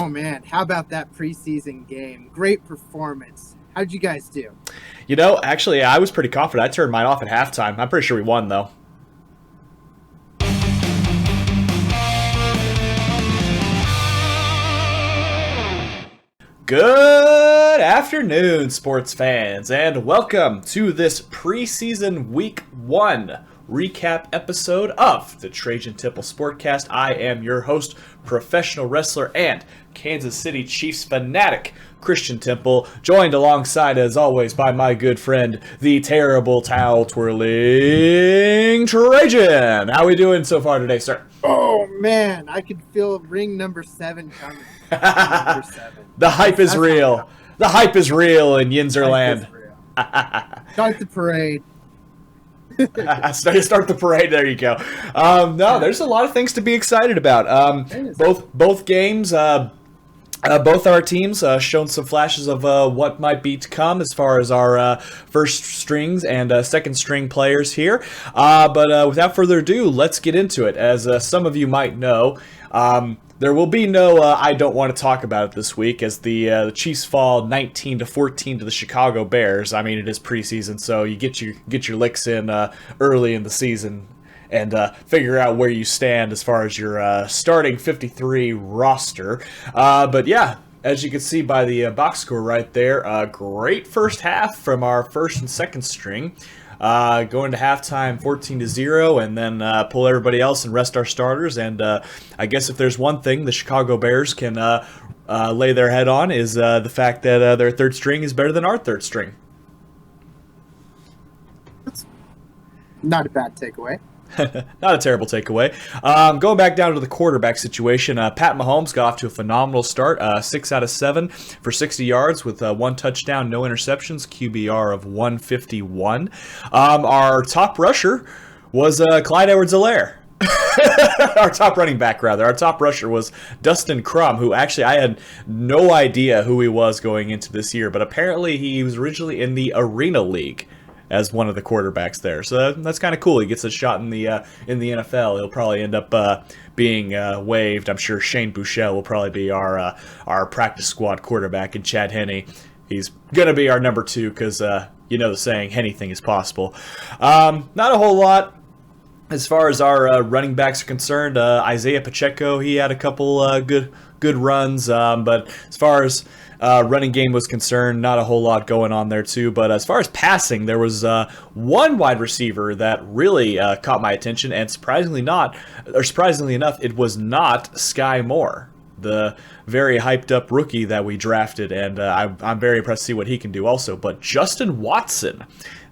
Oh man, how about that preseason game? Great performance. How'd you guys do? Actually, I was pretty confident. I turned mine off at halftime. I'm pretty sure we won, though. Good afternoon, sports fans, and welcome to this preseason week 1 recap episode of the Trajan Sportcast. I am your host, professional wrestler and Kansas City Chiefs fanatic, Christian Temple, joined alongside, as always, by my good friend, the terrible towel twirling Trajan. How are we doing so far today, sir? Oh man, I could feel ring number 7 coming. Number 7. The hype is real. The hype is real in Yinzerland. Start the parade. Start the parade. There you go. No, there's a lot of things to be excited about. Both games. Both our teams shown some flashes of what might be to come as far as our first strings and second string players here. But without further ado, let's get into it. As some of you might know, there will be no I don't want to talk about it this week, as the Chiefs fall 19-14 to the Chicago Bears. I mean, it is preseason, so you get your licks in early in the season and figure out where you stand as far as your starting 53 roster. But yeah, as you can see by the box score right there, a great first half from our first and second string. Going to halftime 14-0, and then pull everybody else and rest our starters. And I guess if there's one thing the Chicago Bears can lay their head on is the fact that their third string is better than our third string. Not a bad takeaway. Not a terrible takeaway. Going back down to the quarterback situation, Pat Mahomes got off to a phenomenal start. 6 out of 7 for 60 yards with 1 touchdown, no interceptions, QBR of 151. Our top rusher was Clyde Edwards-Helaire. Our top running back, rather. Our top rusher was Dustin Crum, who actually I had no idea who he was going into this year, but apparently he was originally in the Arena League as one of the quarterbacks there. So that's kind of cool. He gets a shot in the NFL. He'll probably end up being waived. I'm sure Shane Buechele will probably be our practice squad quarterback, and Chad Henne, he's going to be our number 2 because you know the saying, anything is possible. Not a whole lot as far as our running backs are concerned. Isaiah Pacheco, he had a couple good runs, but as far as running game was concerned, not a whole lot going on there too. But as far as passing, there was one wide receiver that really caught my attention, and surprisingly enough, it was not Sky Moore, the very hyped up rookie that we drafted, and I'm very impressed to see what he can do also. But Justin Watson,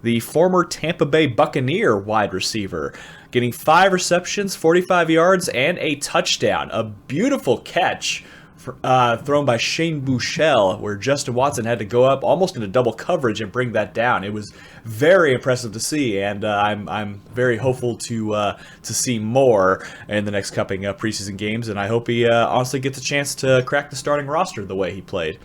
the former Tampa Bay Buccaneer wide receiver, getting 5 receptions, 45 yards, and a touchdown. A beautiful catch thrown by Shane Buechele, where Justin Watson had to go up almost into double coverage and bring that down. It was very impressive to see, and I'm very hopeful to see more in the next coming preseason games, and I hope he honestly gets a chance to crack the starting roster the way he played.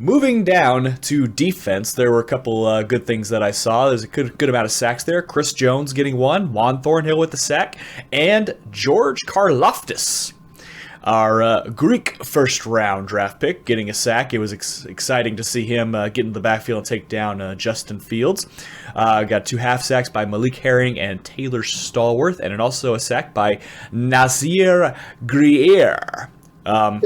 Moving down to defense, there were a couple good things that I saw. There's a good amount of sacks there. Chris Jones getting 1, Juan Thornhill with the sack, and George Karlaftis, our Greek first-round draft pick, getting a sack. It was exciting to see him get in the backfield and take down Justin Fields. Got 2 half sacks by Malik Herring and Taylor Stallworth, and also a sack by Nasir Grier. As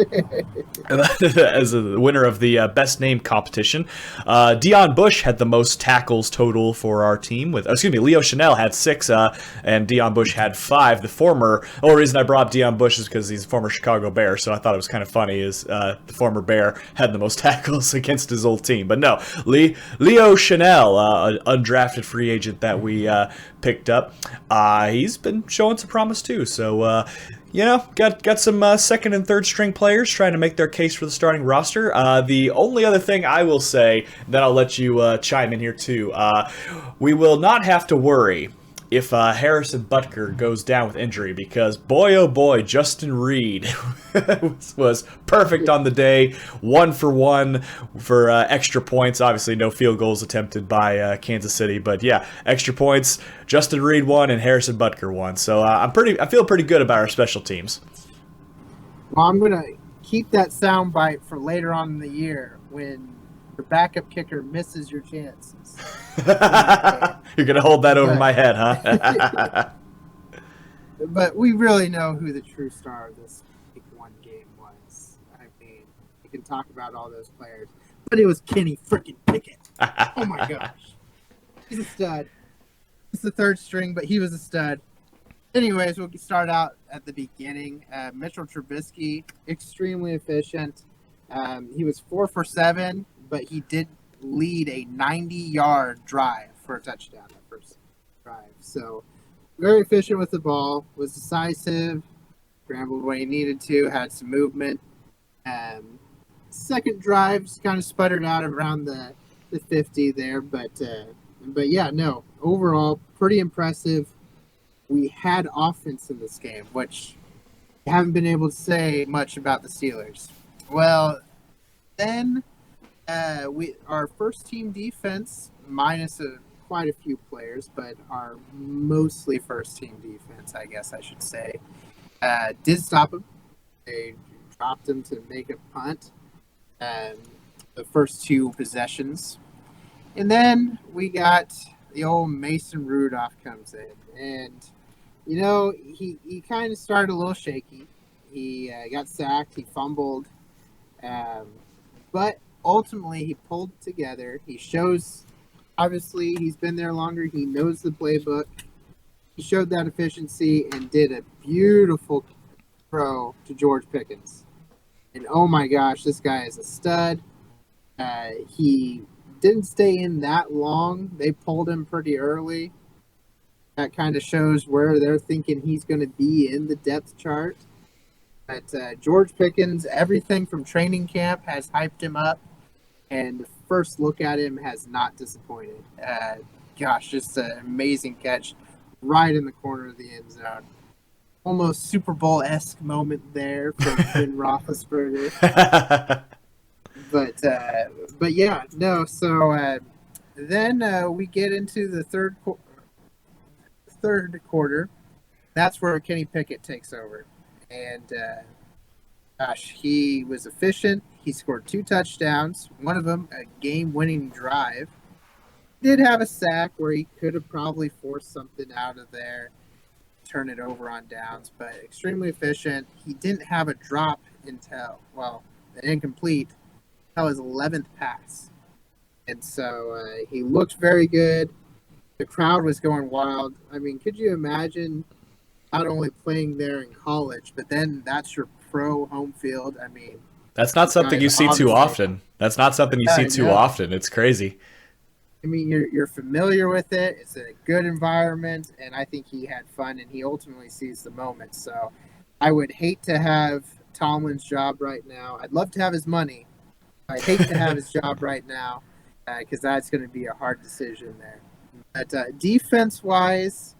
the winner of the best name competition. Deion Bush had the most tackles total for our team with, Leo Chanel had 6, and Deion Bush had 5. The reason I brought up Deion Bush is because he's a former Chicago Bear, so I thought it was kind of funny is the former Bear had the most tackles against his old team. But no, Leo Chanel, an undrafted free agent that we picked up, he's been showing some promise too, so got some second and third string players trying to make their case for the starting roster. The only other thing I will say, then I'll let you chime in here too. We will not have to worry if Harrison Butker goes down with injury, because boy oh boy, Justin Reed was perfect on the day, 1 for 1 for extra points. Obviously no field goals attempted by Kansas City, but yeah, extra points. Justin Reed won and Harrison Butker won. So I feel pretty good about our special teams. Well, I'm going to keep that soundbite for later on in the year when your backup kicker misses your chances in that game. You're gonna hold that over But my head, huh? but we really know who the true star of this week one game was. I mean, we can talk about all those players, but it was Kenny freaking Pickett. Oh my gosh, he's a stud. It's the third string, but he was a stud. Anyways, we'll start out at the beginning. Mitchell Trubisky, extremely efficient. He was 4 for 7, but he did lead a 90-yard drive for a touchdown that first drive. So very efficient with the ball, was decisive, scrambled when he needed to, had some movement. Second drives kind of sputtered out around the 50 there, but yeah, no, overall pretty impressive. We had offense in this game, which we haven't been able to say much about the Steelers. Well, then our first team defense, minus quite a few players, but our mostly first team defense, I guess I should say, did stop him. They dropped him to make a punt. The first two possessions. And then we got the old Mason Rudolph comes in. And, you know, he kind of started a little shaky. He got sacked. He fumbled. But ultimately, he pulled it together. He shows, obviously, he's been there longer. He knows the playbook. He showed that efficiency and did a beautiful throw to George Pickens. And, oh, my gosh, this guy is a stud. He didn't stay in that long. They pulled him pretty early. That kind of shows where they're thinking he's going to be in the depth chart. But George Pickens, everything from training camp has hyped him up, and the first look at him has not disappointed. Gosh, just an amazing catch right in the corner of the end zone. Almost Super Bowl-esque moment there from Ben Roethlisberger. But yeah, no. So then we get into the third quarter. That's where Kenny Pickett takes over, and gosh, he was efficient. He scored 2 touchdowns. One of them a game-winning drive. Did have a sack where he could have probably forced something out of there, turn it over on downs, but extremely efficient. He didn't have a drop until an incomplete. That was 11th pass. And so he looked very good. The crowd was going wild. I mean, could you imagine not only playing there in college, but then that's your pro home field? I mean, that's not something you see too often. That's not something you see too often. It's crazy. I mean, you're familiar with it. It's a good environment, and I think he had fun, and he ultimately seized the moment. So I would hate to have Tomlin's job right now. I'd love to have his money. I hate to have his job right now because that's going to be a hard decision there. But defense-wise,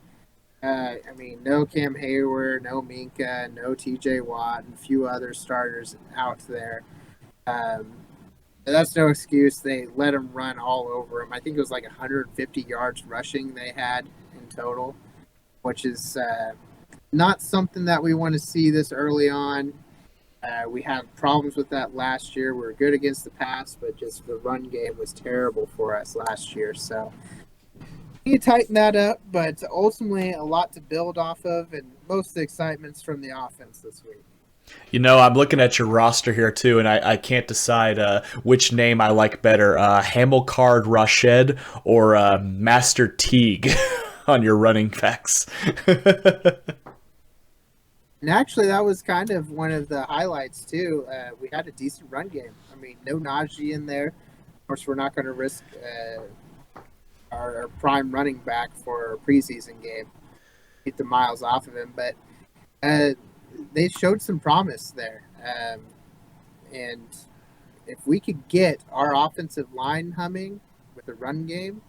I mean, no Cam Hayward, no Minka, no T.J. Watt, and a few other starters out there. That's no excuse. They let him run all over him. I think it was like 150 yards rushing they had in total, which is not something that we want to see this early on. We had problems with that last year. We were good against the pass, but just the run game was terrible for us last year. So we need to tighten that up, but ultimately a lot to build off of, and most of the excitement's from the offense this week. You know, I'm looking at your roster here too, and I can't decide which name I like better, Hamilcard Rashed or Master Teague on your running backs. And actually, that was kind of one of the highlights, too. We had a decent run game. I mean, no Najee in there. Of course, we're not going to risk our prime running back for a preseason game. Get the miles off of him. But they showed some promise there. And if we could get our offensive line humming with a run game,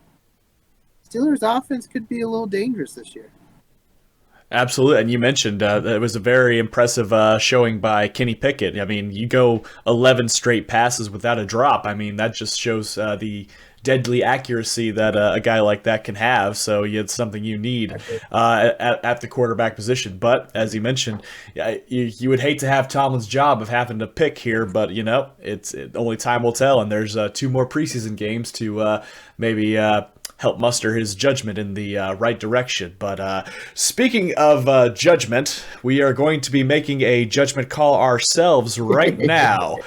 Steelers' offense could be a little dangerous this year. Absolutely, and you mentioned it was a very impressive showing by Kenny Pickett. I mean, you go 11 straight passes without a drop. I mean, that just shows the deadly accuracy that a guy like that can have. So it's something you need at the quarterback position. But as you mentioned, you would hate to have Tomlin's job of having to pick here, but only time will tell. And there's 2 more preseason games to maybe help muster his judgment in the right direction. But speaking of judgment, we are going to be making a judgment call ourselves right now.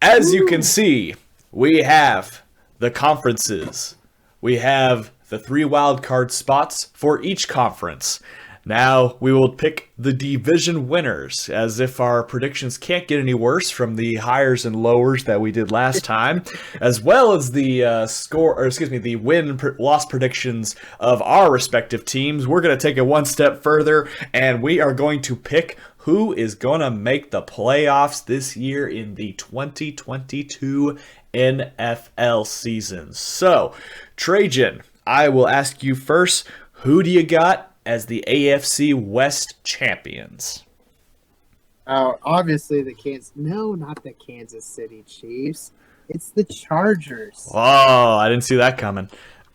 As you can see, we have the conferences. We have the 3 wild card spots for each conference. Now we will pick the division winners, as if our predictions can't get any worse from the higher and lowers that we did last time, as well as the the win-loss predictions of our respective teams. We're going to take it one step further, and we are going to pick who is going to make the playoffs this year in the 2022 NFL season. So, Trajan, I will ask you first, who do you got as the AFC West champions? Obviously not the Kansas City Chiefs. It's the Chargers. Oh, I didn't see that coming.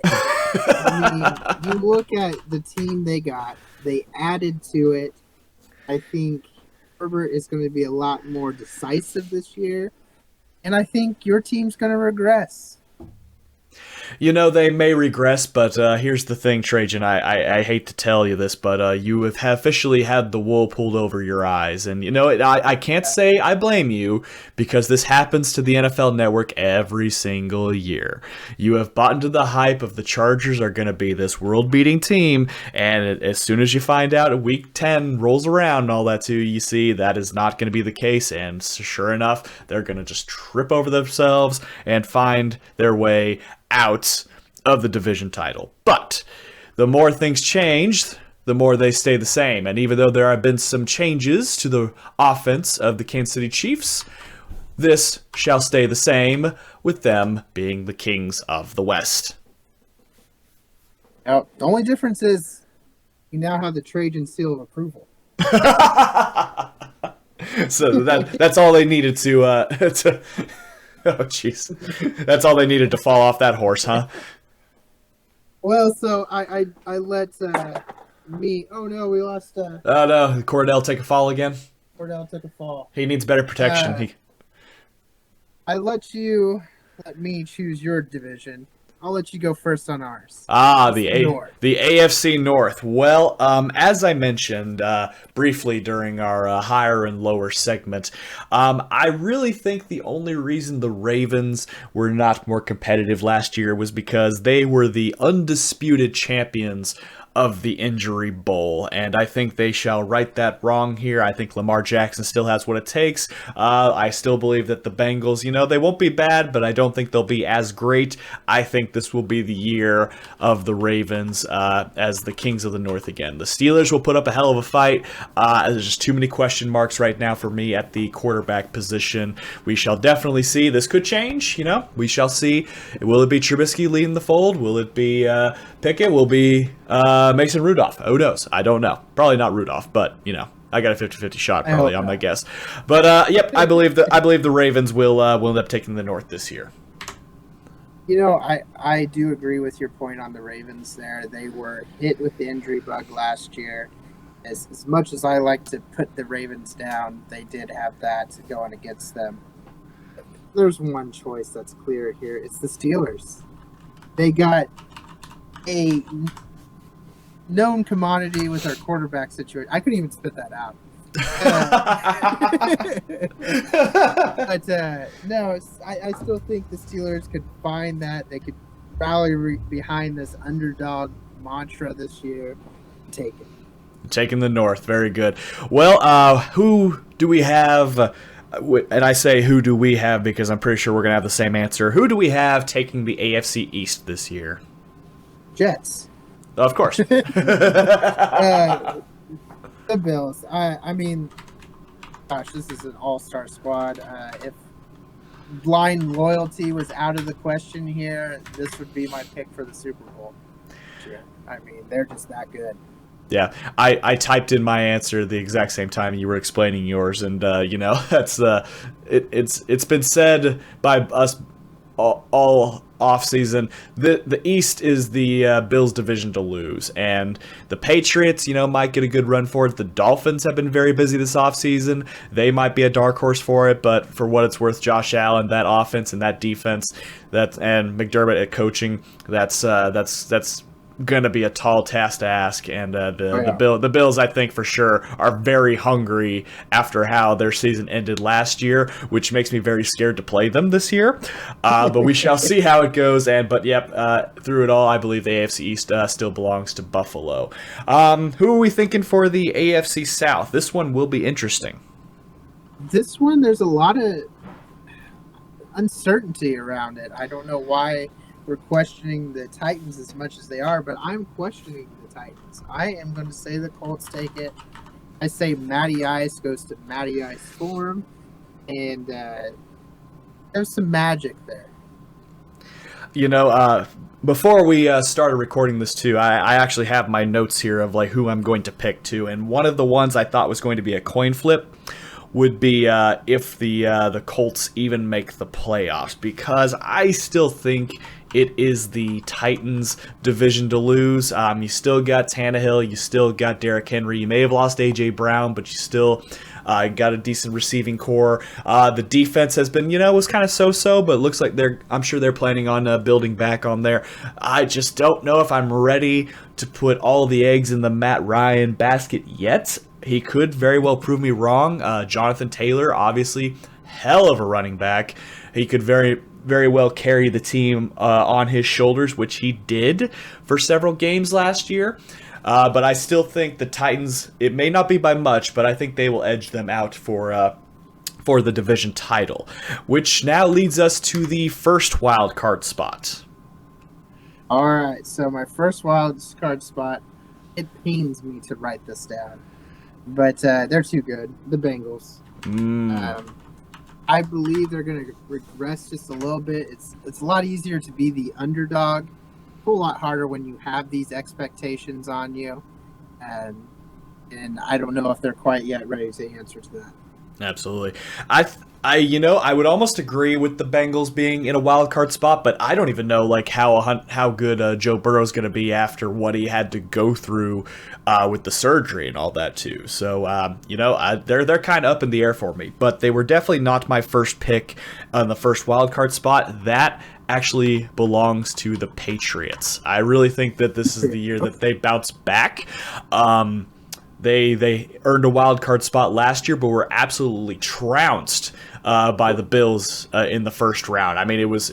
I mean, you look at the team they got, they added to it. I think Herbert is going to be a lot more decisive this year, and I think your team's going to regress. They may regress, but here's the thing, Trajan. I hate to tell you this, but you have officially had the wool pulled over your eyes. And, I can't say I blame you, because this happens to the NFL Network every single year. You have bought into the hype of the Chargers are going to be this world-beating team, and as soon as you find out Week 10 rolls around and all that too, you see that is not going to be the case. And sure enough, they're going to just trip over themselves and find their way out of the division title. But the more things change, the more they stay the same. And even though there have been some changes to the offense of the Kansas City Chiefs, this shall stay the same, with them being the kings of the West. Now, the only difference is you now have the Trajan seal of approval. So that's all they needed to oh, jeez. That's all they needed to fall off that horse, huh? Well, so I let me... Oh, no, we lost... Oh, no. Cordell take a fall again? Cordell took a fall. He needs better protection. I let me choose your division. I'll let you go first on ours. The AFC North. Well, as I mentioned briefly during our higher and lower segment, I really think the only reason the Ravens were not more competitive last year was because they were the undisputed champions of the Injury Bowl, and I think they shall right that wrong here. I think Lamar Jackson still has what it takes. I still believe that the Bengals, they won't be bad, but I don't think they'll be as great. I think this will be the year of the Ravens as the kings of the North again. The Steelers will put up a hell of a fight. There's just too many question marks right now for me at the quarterback position. We shall definitely see. This could change, we shall see. Will it be Trubisky leading the fold? Will it be Pickett? Will it be Mason Rudolph? Who knows? I don't know. Probably not Rudolph, but I got a 50-50 shot probably on my guess. But yep, I believe the Ravens will end up taking the North this year. I do agree with your point on the Ravens there. They were hit with the injury bug last year. As much as I like to put the Ravens down, they did have that going against them. There's one choice that's clear here. It's the Steelers. They got a known commodity with our quarterback situation. I couldn't even spit that out. But no, I still think the Steelers could find that. They could rally behind this underdog mantra this year. Take it. Taking the North. Very good. Well, who do we have? And I say who do we have because I'm pretty sure we're going to have the same answer. Who do we have taking the AFC East this year? Jets. Of course. The Bills. I mean, gosh, this is an all-star squad. If blind loyalty was out of the question here, this would be my pick for the Super Bowl. I mean, they're just that good. Yeah, I typed in my answer the exact same time you were explaining yours, and that's it's been said by us all off season. The East is the Bills division to lose, and the Patriots, might get a good run for it. The Dolphins have been very busy this off season. They might be a dark horse for it, but for what it's worth, Josh Allen, that offense and that defense, and McDermott at coaching, that's going to be a tall task to ask, and the Bills, I think for sure, are very hungry after how their season ended last year, which makes me very scared to play them this year. But we shall see how it goes. Through it all, I believe the AFC East still belongs to Buffalo. Who are we thinking for the AFC South? This one will be interesting. This one, there's a lot of uncertainty around it. I don't know why we're questioning the Titans as much as they are, but I'm questioning the Titans. I am going to say the Colts take it. I say Matty Ice goes to Matty Ice form, and there's some magic there. Before we started recording this too, I actually have my notes here of like who I'm going to pick too, and one of the ones I thought was going to be a coin flip would be if the Colts even make the playoffs, because I still think it is the Titans' division to lose. You still got Tannehill, you still got Derrick Henry. You may have lost A.J. Brown, but you still got a decent receiving core. The defense has been, was kind of so-so, but it looks like I'm sure they're planning on building back on there. I just don't know if I'm ready to put all the eggs in the Matt Ryan basket yet. He could very well prove me wrong. Jonathan Taylor, obviously, hell of a running back. He could very well carry the team on his shoulders, which he did for several games last year. But I still think the Titans, it may not be by much, but I think they will edge them out for the division title, which now leads us to the first wild card spot. All right, so my first wild card spot, it pains me to write this down, but they're too good. The Bengals. I believe they're going to regress just a little bit. It's a lot easier to be the underdog. A whole lot harder when you have these expectations on you. And I don't know if they're quite yet ready to answer to that. Absolutely. I would almost agree with the Bengals being in a wild card spot, but I don't even know like how good Joe Burrow's going to be after what he had to go through with the surgery and all that too. So they're kind of up in the air for me, but they were definitely not my first pick on the first wild card spot. That actually belongs to the Patriots. I really think that this is the year that they bounce back. They earned a wild card spot last year, but were absolutely trounced by the Bills in the first round. I mean, it was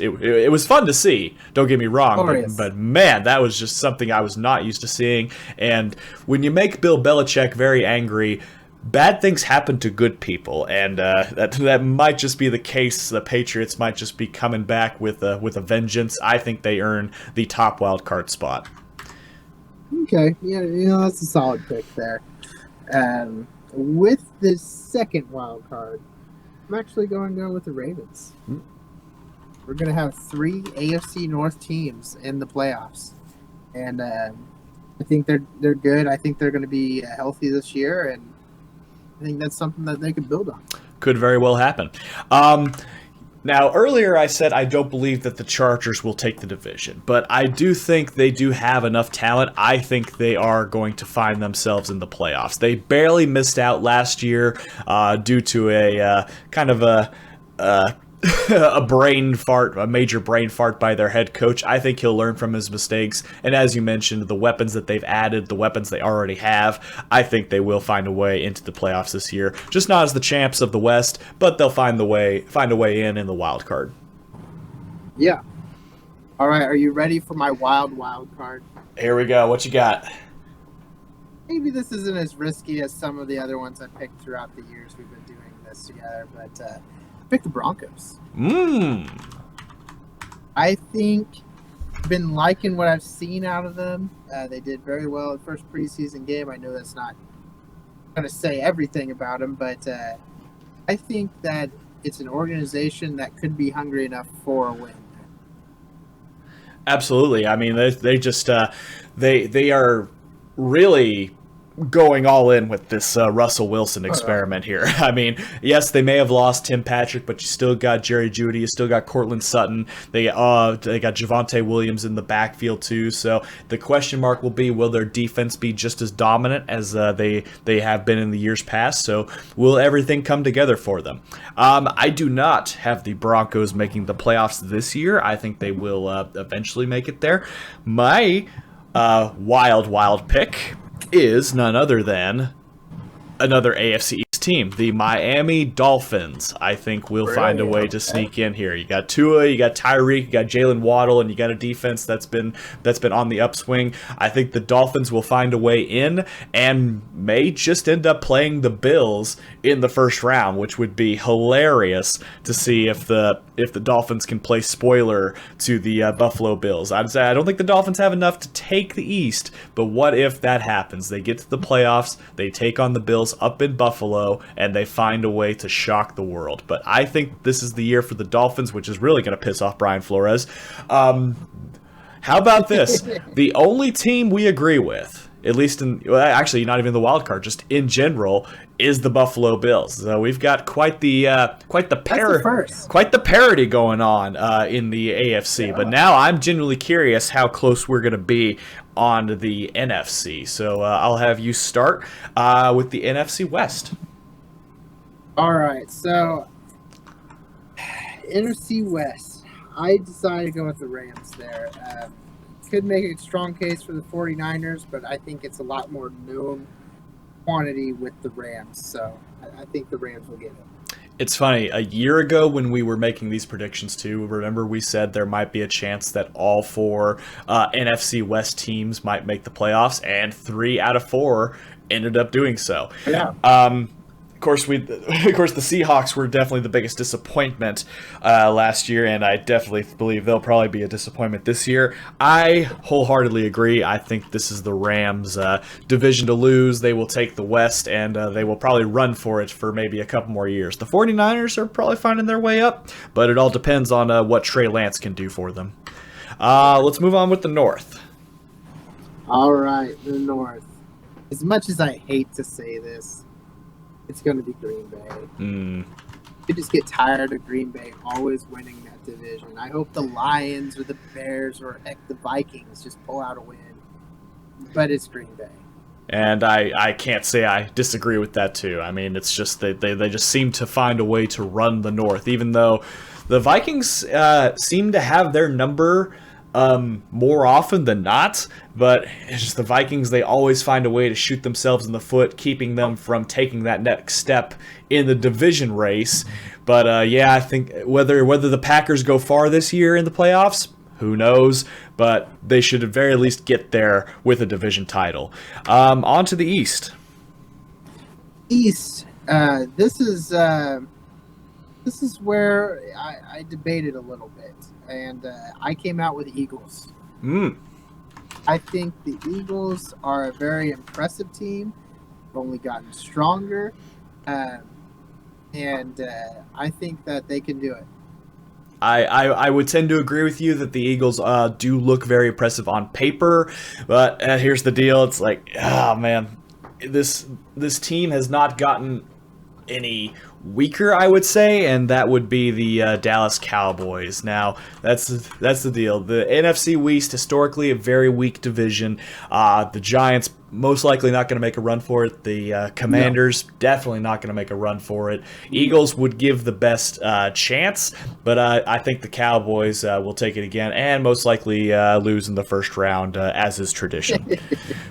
fun to see. Don't get me wrong, but man, that was just something I was not used to seeing. And when you make Bill Belichick very angry, bad things happen to good people, and that might just be the case. The Patriots might just be coming back with a vengeance. I think they earn the top wild card spot. Okay, yeah, that's a solid pick there. With the second wild card, I'm actually going to go with the Ravens. We're going to have 3 AFC North teams in the playoffs, and I think they're good. I think they're going to be healthy this year, and I think that's something that they could build on. Could very well happen. Now, earlier I said I don't believe that the Chargers will take the division, but I do think they do have enough talent. I think they are going to find themselves in the playoffs. They barely missed out last year due to a kind of a a major brain fart by their head coach. I think he'll learn from his mistakes. And as you mentioned, the weapons that they've added, the weapons they already have, I think they will find a way into the playoffs this year. Just not as the champs of the West, but they'll find a way in the wild card. Yeah. All right. Are you ready for my wild card? Here we go. What you got? Maybe this isn't as risky as some of the other ones I picked throughout the years we've been doing this together, but pick the Broncos. I think I've been liking what I've seen out of them. They did very well the first preseason game. I know that's not going to say everything about them, but I think that it's an organization that could be hungry enough for a win. Absolutely. I mean, they just they are really going all in with this Russell Wilson experiment here. I mean, yes, they may have lost Tim Patrick, but you still got Jerry Jeudy, you still got Cortland Sutton, they got Javonte Williams in the backfield too. So the question mark will be, will their defense be just as dominant as they have been in the years past? So will everything come together for them? I do not have the Broncos making the playoffs this year. I think they will eventually make it there. My wild pick is none other than another AFC East team, the Miami Dolphins. I think we'll find a way to sneak in here. You got Tua, you got Tyreek, you got Jalen Waddle, and you got a defense that's been on the upswing. I think the Dolphins will find a way in and may just end up playing the Bills in the first round, which would be hilarious to see if the Dolphins can play spoiler to the Buffalo Bills. I'd say I don't think the Dolphins have enough to take the East, but what if that happens? They get to the playoffs, they take on the Bills up in Buffalo, and they find a way to shock the world. But I think this is the year for the Dolphins, which is really going to piss off Brian Flores. How about this? The only team we agree with, at least actually not even the wild card, just in general, is the Buffalo Bills. So we've got quite the parody going on in the AFC. Yeah. But now I'm genuinely curious how close we're going to be on the NFC. So I'll have you start with the NFC West. All right, so NFC West, I decided to go with the Rams there. Could make a strong case for the 49ers, but I think it's a lot more known quantity with the Rams, so I think the Rams will get it. It's funny, a year ago when we were making these predictions too, remember we said there might be a chance that all four NFC West teams might make the playoffs, and 3 out of 4 ended up doing so. Yeah. Of course, the Seahawks were definitely the biggest disappointment last year, and I definitely believe they'll probably be a disappointment this year. I wholeheartedly agree. I think this is the Rams' division to lose. They will take the West, and they will probably run for it for maybe a couple more years. The 49ers are probably finding their way up, but it all depends on what Trey Lance can do for them. Let's move on with the North. All right, the North. As much as I hate to say this, it's going to be Green Bay. You just get tired of Green Bay always winning that division. I hope the Lions or the Bears or heck, the Vikings just pull out a win. But it's Green Bay. And I can't say I disagree with that too. I mean, it's just they just seem to find a way to run the North, even though the Vikings seem to have their number more often than not, but it's just the Vikings, they always find a way to shoot themselves in the foot, keeping them from taking that next step in the division race. But I think whether the Packers go far this year in the playoffs, who knows, but they should at very least get there with a division title. On to the East. This is where I debated a little bit. And I came out with the Eagles. I think the Eagles are a very impressive team. They've only gotten stronger. And I think that they can do it. I would tend to agree with you that the Eagles do look very impressive on paper. But here's the deal. It's like, oh, man, this team has not gotten any weaker, I would say, and that would be the Dallas Cowboys. Now, that's the deal. The NFC West, historically a very weak division. The Giants most likely not going to make a run for it. The Commanders definitely not going to make a run for it. Eagles would give the best chance, but I think the Cowboys will take it again and most likely lose in the first round, as is tradition.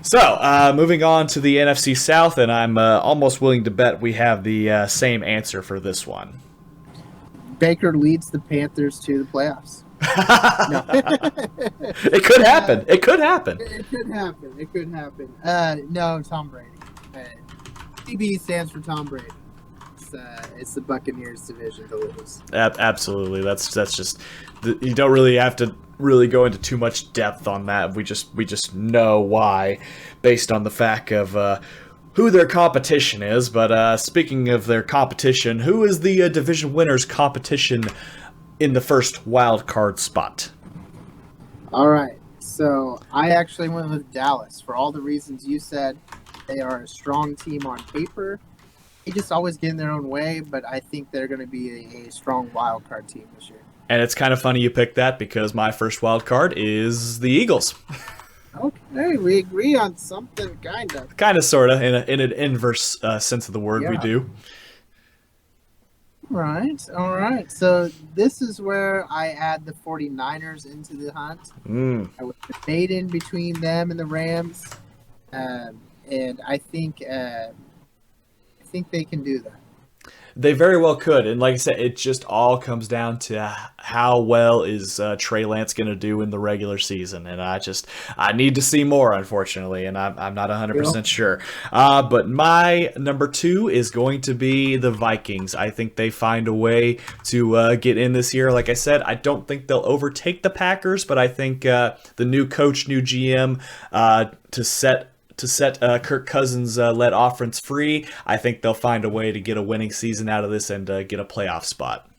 So, moving on to the NFC South, and I'm almost willing to bet we have the same answer for this one. Baker leads the Panthers to the playoffs. It could happen. It could happen. No, Tom Brady. TB stands for Tom Brady. It's the Buccaneers division to lose. Absolutely. That's just you don't really have to really go into too much depth on that. We just know why, based on the fact of who their competition is. But speaking of their competition, who is the division winners' competition in the first wild card spot? All right. So I actually went with Dallas for all the reasons you said. They are a strong team on paper. They just always get in their own way, but I think they're going to be a strong wild card team this year. And it's kind of funny you picked that because my first wild card is the Eagles. Okay, we agree on something, kind of. Kind of, sort of, in an inverse sense of the word, we do. All right. So this is where I add the 49ers into the hunt. I was debating between them and the Rams, and I think they can do that. They very well could, and like I said, it just all comes down to how well is Trey Lance going to do in the regular season, and I need to see more, unfortunately, and I'm not 100% sure. But my number 2 is going to be the Vikings. I think they find a way to get in this year. Like I said, I don't think they'll overtake the Packers, but I think the new coach, new GM, to set Kirk Cousins' led offense free, I think they'll find a way to get a winning season out of this and get a playoff spot.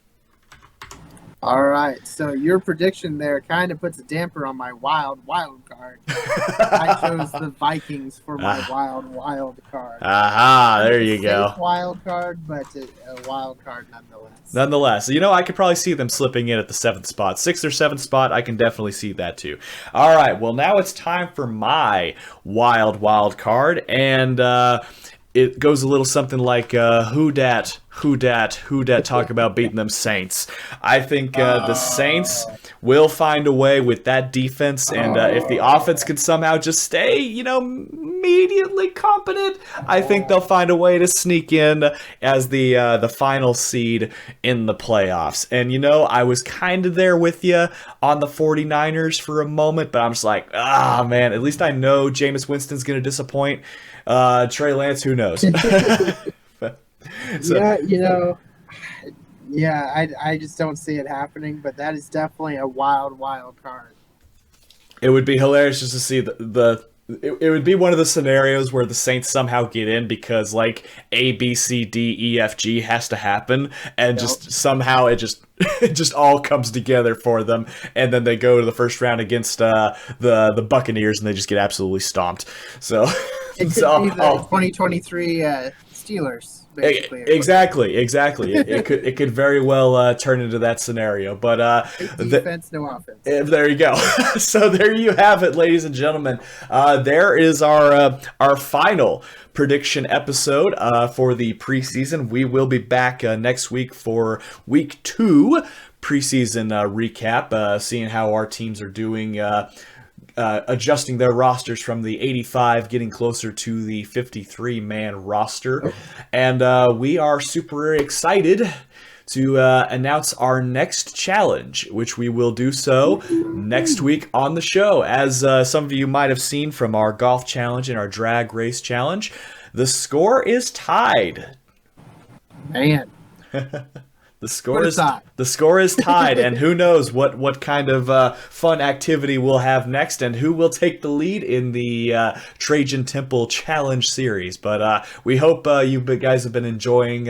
All right, so your prediction there kind of puts a damper on my wild card. I chose the Vikings for my wild card. Aha, there you go. Wild card, but a wild card nonetheless. Nonetheless, I could probably see them slipping in at the 7th spot. 6th or 7th spot, I can definitely see that too. All right, well, now it's time for my wild card, and it goes a little something like, who dat talk about beating them Saints. I think the Saints will find a way with that defense, and if the offense can somehow just stay, immediately competent, I think they'll find a way to sneak in as the final seed in the playoffs. And, I was kind of there with you on the 49ers for a moment, but I'm just like, man, at least I know Jameis Winston's going to disappoint. Trey Lance, who knows? I just don't see it happening, but that is definitely a wild card. It would be hilarious just to see it would be one of the scenarios where the Saints somehow get in because like A, B, C, D, E, F, G has to happen, and just somehow it just all comes together for them, and then they go to the first round against the Buccaneers and they just get absolutely stomped. So it could be the 2023 Steelers. Basically. Exactly. It could very well turn into that scenario, but defense, no offense. There you go. So there you have it, ladies and gentlemen. There is our final prediction episode for the preseason. We will be back next week for week 2 preseason recap, seeing how our teams are doing. Adjusting their rosters from the 85, getting closer to the 53-man roster. And we are super excited to announce our next challenge, which we will do so next week on the show. As some of you might have seen from our golf challenge and our drag race challenge, the score is tied. Man. The score is tied, and who knows what kind of fun activity we'll have next, and who will take the lead in the Trajan Temple Challenge series. But we hope you guys have been enjoying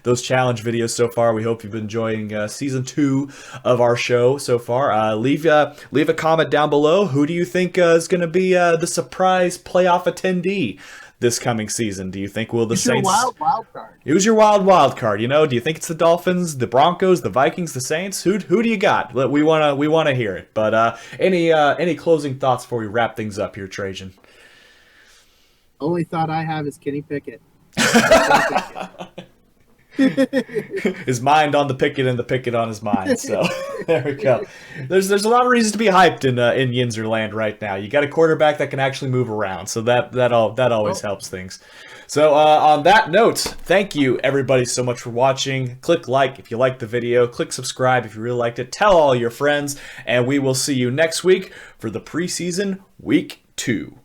those challenge videos so far. We hope you've been enjoying season 2 of our show so far. Leave a comment down below. Who do you think is going to be the surprise playoff attendee this coming season? Do you think will the Saints? Your wild card. Who's your wild card? Do you think it's the Dolphins, the Broncos, the Vikings, the Saints? Who do you got? We wanna hear it. But any closing thoughts before we wrap things up here, Trajan? Only thought I have is Kenny Pickett. His mind on the Pickett and the Pickett on his mind. So there we go. There's a lot of reasons to be hyped in Yinzer land right now. You got a quarterback that can actually move around, so that always helps things. So on that note, thank you everybody so much for watching. Click like if you liked the video. Click subscribe if you really liked it. Tell all your friends, and we will see you next week for the preseason week 2.